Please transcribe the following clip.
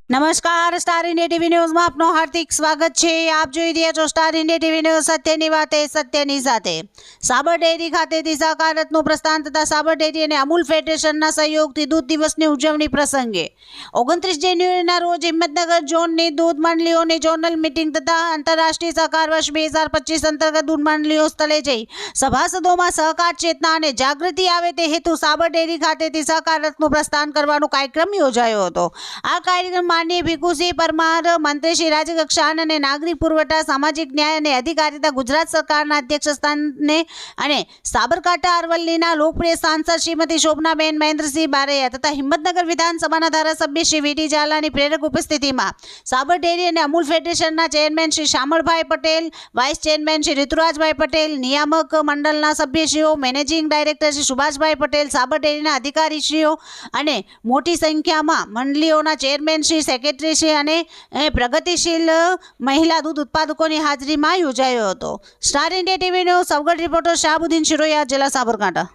નમસ્કાર, star India TV ન્યૂઝમાં આપનું હાર્દિક સ્વાગત છે। આપ જોઈ રહ્યા છો સ્ટાર ઇન્ડિયા ટીવી ન્યૂઝ, સત્યની વાતે સત્યની સાથે। સાબર ડેરી ખાતેથી સહકારતનું પ્રસ્થાન તથા સાબર ડેરી અને અમૂલ ફેડરેશનના સહયોગથી દૂધ દિવસની ઉજવણી પ્રસંગે 29 જાન્યુઆરીના રોજ હિંમતનગર ઝોનની દૂધ મંડળીઓની ઝોનલ મીટિંગ તથા આંતરરાષ્ટ્રીય સહકાર વર્ષ 2025 અંતર્ગત દૂધ મંડળીઓ સ્થળે જઈ સભાસદોમાં સહકાર ચેતના અને જાગૃતિ આવે તે હેતુ સાબર ડેરી ખાતેથી સહકારતનું પ્રસ્થાન કરવાનો કાર્યક્રમ યોજાયો હતો। આ કાર્યક્રમ माननीय भिकुसिंह परमार, मंत्री श्री राज्यकक्षा અને નાગરિક પુરવઠા, સામાજિક ન્યાય અને અધિકારિતા ગુજરાત સરકારના અધ્યક્ષ સ્થાને અને સાબરકાંઠા અરવલ્લીના લોકપ્રિય સાંસદ શ્રીમતી શોભનાબેન મહેન્દ્રસિંહ બારૈયા તથા હિંમતનગર વિધાનસભાના ધારાસભ્ય શ્રી વીટી ઝાલાની પ્રેરક ઉપસ્થિતિમાં સાબર ડેરી અને અમૂલ ફેડરેશનના chairman Shri Shamalbhai Patel, vice chairman Shri Riturajbhai Patel, નિયામક મંડળના સભ્યશ્રીઓ, મેનેજિંગ ડાયરેક્ટર શ્રી સુભાષભાઈ પટેલ, સાબર ડેરીના અધિકારીશ્રીઓ અને મોટી સંખ્યામાં મંડળીઓના ચેરમેન શ્રી, સેક્રેટરી શ્રી અને પ્રગતિશીલ મહિલા દૂધ ઉત્પાદકોની હાજરીમાં યોજાયો હતો। Star India TV news Savgadh reporter Shahbuddin Shiroya, જિલ્લા સાબરકાંઠા।